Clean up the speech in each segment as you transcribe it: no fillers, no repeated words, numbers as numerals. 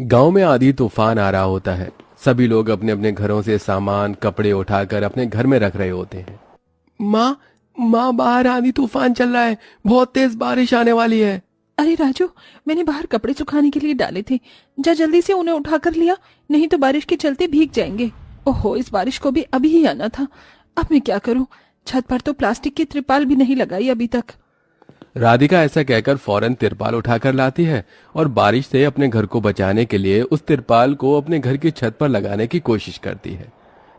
गांव में आंधी तूफान आ रहा होता है। सभी लोग अपने अपने घरों से सामान कपड़े उठाकर अपने घर में रख रहे होते हैं। माँ माँ, बाहर आंधी तूफान चल रहा है, बहुत तेज बारिश आने वाली है। अरे राजू, मैंने बाहर कपड़े सुखाने के लिए डाले थे, जा जल्दी से उन्हें उठा कर लिया, नहीं तो बारिश के चलते भीग जाएंगे। ओहो, इस बारिश को भी अभी ही आना था। अब मैं क्या करूं? छत पर तो प्लास्टिक की त्रिपाल भी नहीं लगाई अभी तक। राधिका ऐसा कहकर फौरन तिरपाल उठाकर लाती है और बारिश से अपने घर को बचाने के लिए उस तिरपाल को अपने घर की छत पर लगाने की कोशिश करती है।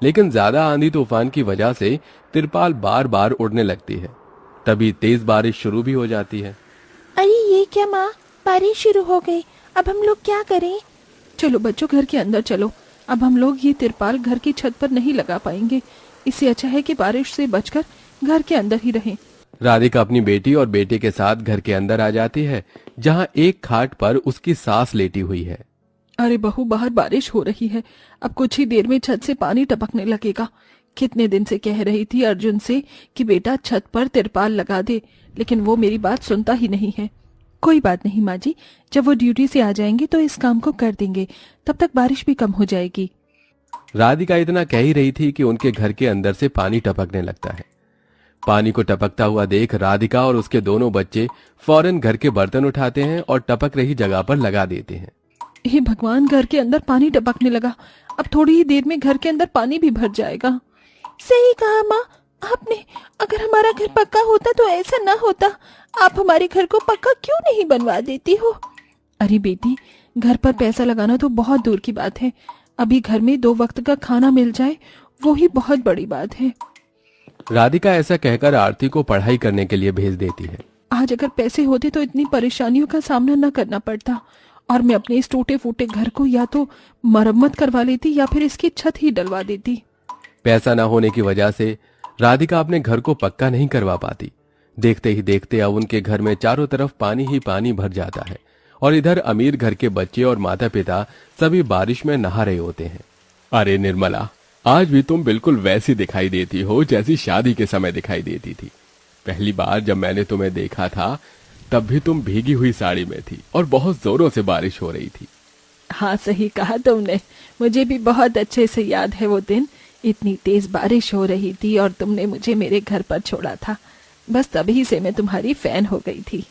लेकिन ज्यादा आंधी तूफान की वजह से तिरपाल बार बार उड़ने लगती है। तभी तेज बारिश शुरू भी हो जाती है। अरे ये क्या माँ, बारिश शुरू हो गई, अब हम लोग क्या करें? चलो बच्चों, घर के अंदर चलो। अब हम लोग ये तिरपाल घर की छत पर नहीं लगा पाएंगे। इससे अच्छा है कि बारिश से बचकर घर के अंदर ही रहें। राधिका अपनी बेटी और बेटे के साथ घर के अंदर आ जाती है, जहां एक खाट पर उसकी सास लेटी हुई है। अरे बहू, बाहर बारिश हो रही है, अब कुछ ही देर में छत से पानी टपकने लगेगा। कितने दिन से कह रही थी अर्जुन से कि बेटा छत पर तिरपाल लगा दे, लेकिन वो मेरी बात सुनता ही नहीं है। कोई बात नहीं माँ जी, जब वो ड्यूटी से आ जाएंगे तो इस काम को कर देंगे, तब तक बारिश भी कम हो जाएगी। राधिका इतना कह ही रही थी कि उनके घर के अंदर से पानी टपकने लगता है। पानी को टपकता हुआ देख राधिका और उसके दोनों बच्चे फौरन घर के बर्तन उठाते हैं और टपक रही जगह पर लगा देते हैं। हे भगवान, घर के अंदर पानी टपकने लगा। अब थोड़ी ही देर में घर के अंदर पानी भी भर जाएगा। सही कहा माँ आपने, अगर हमारा घर पक्का होता तो ऐसा ना होता। आप हमारे घर को पक्का क्यों नहीं बनवा देती हो? अरे बेटी, घर पर पैसा लगाना तो बहुत दूर की बात है। अभी घर में 2 वक्त का खाना मिल जाए, वो ही बहुत बड़ी बात है। राधिका ऐसा कहकर आरती को पढ़ाई करने के लिए भेज देती है। आज अगर पैसे होते तो इतनी परेशानियों का सामना न करना पड़ता, और मैं अपने इस टूटे फूटे घर को या तो मरम्मत करवा लेती या फिर इसकी छत ही डलवा देती। पैसा न होने की वजह से राधिका अपने घर को पक्का नहीं करवा पाती। देखते ही देखते अब उनके घर में चारों तरफ पानी ही पानी भर जाता है और इधर अमीर घर के बच्चे और माता पिता सभी बारिश में नहा रहे होते हैं। अरे निर्मला, आज भी तुम बिल्कुल वैसी दिखाई देती हो जैसी शादी के समय दिखाई देती थी। पहली बार जब मैंने तुम्हें देखा था तब भी तुम भीगी हुई साड़ी में थी और बहुत जोरों से बारिश हो रही थी। हाँ, सही कहा तुमने, मुझे भी बहुत अच्छे से याद है वो दिन। इतनी तेज बारिश हो रही थी और तुमने मुझे मेरे घर पर छोड़ा था। बस तभी से मैं तुम्हारी फैन हो गई थी।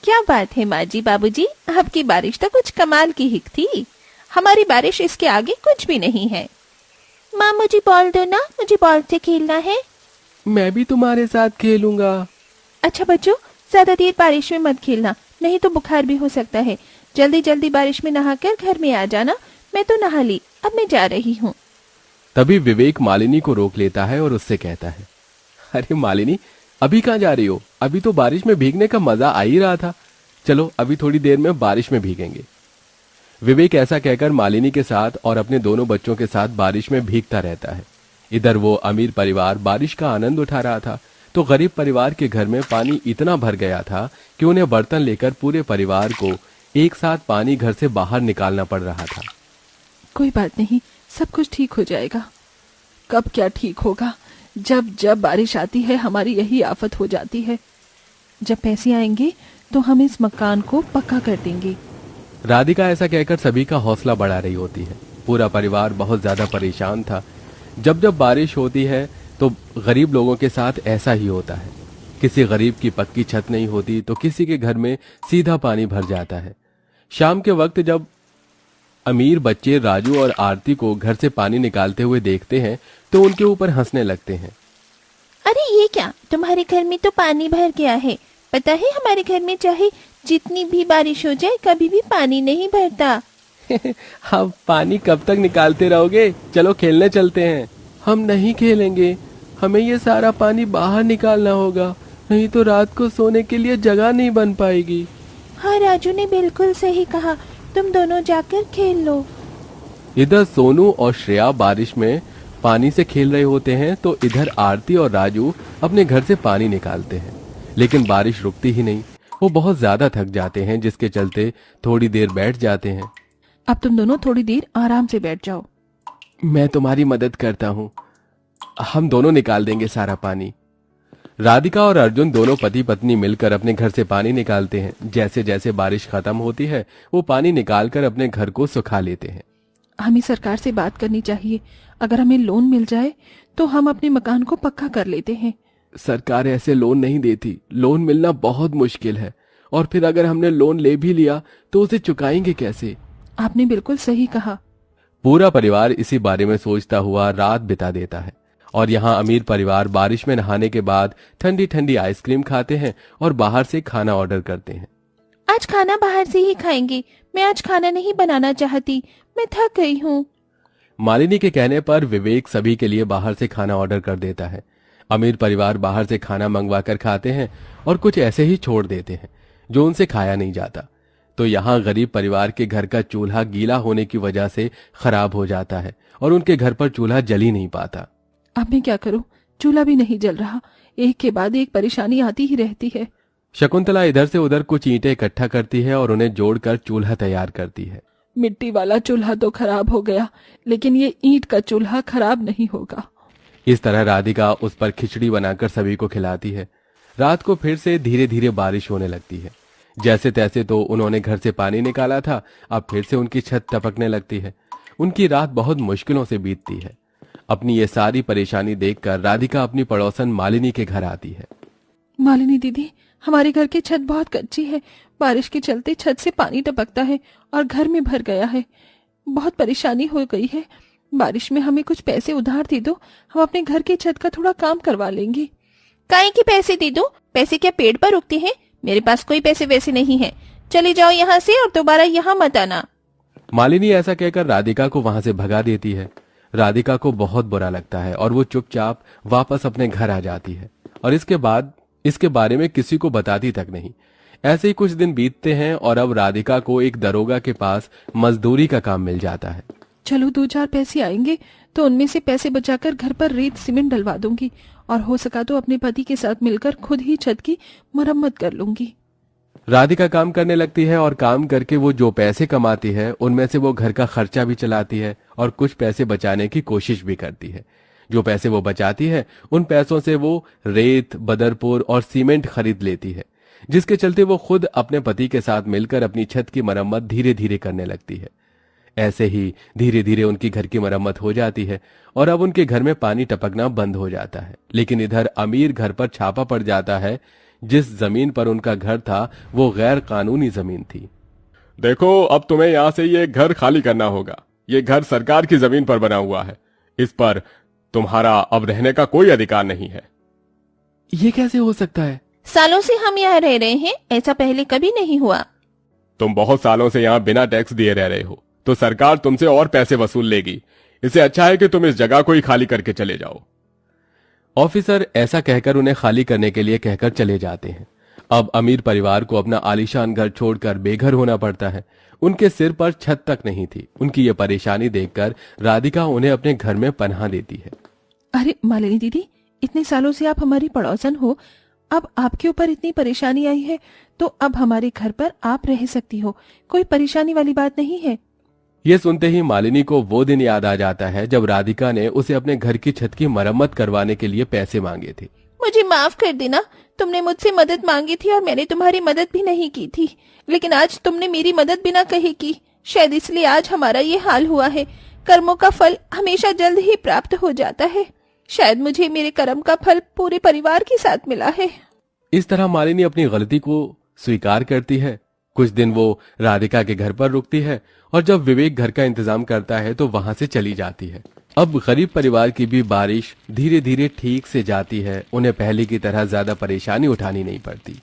क्या बात है माँ जी, बाबूजी, आपकी बारिश तो कुछ कमाल की हिक थी। हमारी बारिश इसके आगे कुछ भी नहीं है। माँ मुझे बॉल दो ना, मुझे बॉल से खेलना है। मैं भी तुम्हारे साथ खेलूंगा। अच्छा बच्चों, ज्यादा देर बारिश में मत खेलना, नहीं तो बुखार भी हो सकता है। जल्दी जल्दी बारिश में नहाकर घर में आ जाना। मैं तो नहा ली, अब मैं जा रही हूँ। तभी विवेक मालिनी को रोक लेता है और उससे कहता है, अरे मालिनी, अभी कहाँ जा रही हो? अभी तो बारिश में भीगने का मजा आ ही रहा था। चलो अभी थोड़ी देर में बारिश में भीगेंगे। विवेक ऐसा कहकर मालिनी के साथ और अपने दोनों बच्चों के साथ बारिश में भीगता रहता है। इधर वो अमीर परिवार बारिश का आनंद उठा रहा था, तो गरीब परिवार के घर में पानी इतना भर गया था कि उन्हें बर्तन लेकर पूरे परिवार को एक साथ पानी घर से बाहर निकालना पड़ रहा था। कोई बात नहीं, सब कुछ ठीक हो जाएगा। कब क्या ठीक होगा? जब जब बारिश आती है हमारी यही आफत हो जाती है। जब पैसे आएंगे तो हम इस मकान को पक्का कर देंगे। राधिका ऐसा कहकर सभी का हौसला बढ़ा रही होती है। पूरा परिवार बहुत ज्यादा परेशान था। जब जब बारिश होती है तो गरीब लोगों के साथ ऐसा ही होता है। किसी गरीब की पक्की छत नहीं होती तो किसी के घर में सीधा पानी भर जाता है। शाम के वक्त जब अमीर बच्चे राजू और आरती को घर से पानी निकालते हुए देखते हैं तो उनके ऊपर हंसने लगते हैं। अरे ये क्या, तुम्हारे घर में तो पानी भर गया है। पता है हमारे घर में चाहे जितनी भी बारिश हो जाए कभी भी पानी नहीं भरता। हम पानी कब तक निकालते रहोगे? चलो खेलने चलते हैं। हम नहीं खेलेंगे, हमें ये सारा पानी बाहर निकालना होगा, नहीं तो रात को सोने के लिए जगह नहीं बन पाएगी। हाँ, राजू ने बिल्कुल सही कहा, तुम दोनों जाकर खेल लो। इधर सोनू और श्रेया बारिश में पानी से खेल रहे होते हैं तो इधर आरती और राजू अपने घर से पानी निकालते हैं, लेकिन बारिश रुकती ही नहीं। वो बहुत ज्यादा थक जाते हैं, जिसके चलते थोड़ी देर बैठ जाते हैं। अब तुम दोनों थोड़ी देर आराम से बैठ जाओ। मैं तुम्हारी मदद करता हूँ, हम दोनों निकाल देंगे सारा पानी। राधिका और अर्जुन दोनों पति पत्नी मिलकर अपने घर से पानी निकालते हैं। जैसे जैसे बारिश खत्म होती है वो पानी निकालकर अपने घर को सुखा लेते हैं। हमें सरकार से बात करनी चाहिए। अगर हमें लोन मिल जाए तो हम अपने मकान को पक्का कर लेते हैं। सरकार ऐसे लोन नहीं देती, लोन मिलना बहुत मुश्किल है, और फिर अगर हमने लोन ले भी लिया तो उसे चुकाएंगे कैसे? आपने बिल्कुल सही कहा। पूरा परिवार इसी बारे में सोचता हुआ रात बिता देता है। और यहाँ अमीर परिवार बारिश में नहाने के बाद ठंडी ठंडी आइसक्रीम खाते हैं और बाहर से खाना ऑर्डर करते हैं। आज खाना बाहर से ही खाएंगे, मैं आज खाना नहीं बनाना चाहती, मैं थक गई हूँ। मालिनी के कहने पर विवेक सभी के लिए बाहर से खाना ऑर्डर कर देता है। अमीर परिवार बाहर से खाना मंगवा कर खाते हैं और कुछ ऐसे ही छोड़ देते हैं जो उनसे खाया नहीं जाता। तो यहाँ गरीब परिवार के घर का चूल्हा गीला होने की वजह से खराब हो जाता है और उनके घर पर चूल्हा जल ही नहीं पाता। अब मैं क्या करूं? चूल्हा भी नहीं जल रहा, एक के बाद एक परेशानी आती ही रहती है। शकुंतला इधर से उधर कुछ ईंटें इकट्ठा करती है और उन्हें जोड़कर चूल्हा तैयार करती है। मिट्टी वाला चूल्हा तो खराब हो गया, लेकिन ये ईंट का चूल्हा खराब नहीं होगा। इस तरह राधिका उस पर खिचड़ी बनाकर सभी को खिलाती है। रात को फिर से धीरे धीरे बारिश होने लगती है। जैसे तैसे तो उन्होंने घर से पानी निकाला था, अब फिर से उनकी छत टपकने लगती है। उनकी रात बहुत मुश्किलों से बीतती है। अपनी ये सारी परेशानी देखकर राधिका अपनी पड़ोसन मालिनी के घर आती है। मालिनी दीदी, हमारे घर की छत बहुत कच्ची है, बारिश के चलते छत से पानी टपकता है और घर में भर गया है। बहुत परेशानी हो गई है। बारिश में हमें कुछ पैसे उधार दे दो, हम अपने घर की छत का थोड़ा काम करवा लेंगे। काहे के पैसे दे दूं? पैसे क्या पेड़ पर उगते हैं? मेरे पास कोई पैसे वैसे नहीं है। चले जाओ यहाँ से और दोबारा यहाँ मत आना। मालिनी ऐसा कहकर राधिका को वहां से भगा देती है। राधिका को बहुत बुरा लगता है और वो चुपचाप वापस अपने घर आ जाती है और इसके बाद इसके बारे में किसी को बताती तक नहीं। ऐसे ही कुछ दिन बीतते हैं और अब राधिका को एक दरोगा के पास मजदूरी का काम मिल जाता है। चलो 2-4 पैसे आएंगे तो उनमें से पैसे बचाकर घर पर रेत सीमेंट डलवा दूंगी और हो सका तो अपने पति के साथ मिलकर खुद ही छत की मरम्मत कर लूंगी। राधिका काम करने लगती है और काम करके वो जो पैसे कमाती है उनमें से वो घर का खर्चा भी चलाती है और कुछ पैसे बचाने की कोशिश भी करती है। जो पैसे वो बचाती है उन पैसों से वो रेत, बदरपुर और सीमेंट खरीद लेती है, जिसके चलते वो खुद अपने पति के साथ मिलकर अपनी छत की मरम्मत धीरे धीरे करने लगती है। ऐसे ही धीरे धीरे उनकी घर की मरम्मत हो जाती है और अब उनके घर में पानी टपकना बंद हो जाता है। लेकिन इधर अमीर घर पर छापा पड़ जाता है। जिस जमीन पर उनका घर था वो गैर कानूनी जमीन थी। देखो, अब तुम्हें यहाँ से ये घर खाली करना होगा। ये घर सरकार की जमीन पर बना हुआ है, इस पर तुम्हारा अब रहने का कोई अधिकार नहीं है। ये कैसे हो सकता है? सालों से हम यहाँ रह रहे हैं, ऐसा पहले कभी नहीं हुआ। तुम बहुत सालों से यहाँ बिना टैक्स दिए रह रहे हो, तो सरकार तुमसे और पैसे वसूल लेगी। इससे अच्छा है कि तुम इस जगह को ही खाली करके चले जाओ। ऑफिसर ऐसा कहकर उन्हें खाली करने के लिए कहकर चले जाते हैं। अब अमीर परिवार को अपना आलीशान घर छोड़कर बेघर होना पड़ता है। उनके सिर पर छत तक नहीं थी। उनकी ये परेशानी देखकर राधिका उन्हें अपने घर में पनाह देती है। अरे मालिनी दीदी, इतने सालों से आप हमारी पड़ोसन हो, अब आपके ऊपर इतनी परेशानी आई है तो अब हमारे घर पर आप रह सकती हो, कोई परेशानी वाली बात नहीं है। ये सुनते ही मालिनी को वो दिन याद आ जाता है जब राधिका ने उसे अपने घर की छत की मरम्मत करवाने के लिए पैसे मांगे थे। मुझे माफ कर देना, तुमने मुझसे मदद मांगी थी और मैंने तुम्हारी मदद भी नहीं की थी, लेकिन आज तुमने मेरी मदद बिना कहे की, शायद इसलिए आज हमारा ये हाल हुआ है। कर्मों का फल हमेशा जल्द ही प्राप्त हो जाता है। शायद मुझे मेरे कर्म का फल पूरे परिवार के साथ मिला है। इस तरह मालिनी अपनी गलती को स्वीकार करती है। कुछ दिन वो राधिका के घर पर रुकती है और जब विवेक घर का इंतजाम करता है तो वहां से चली जाती है। अब गरीब परिवार की भी बारिश धीरे धीरे ठीक से जाती है। उन्हें पहले की तरह ज्यादा परेशानी उठानी नहीं पड़ती।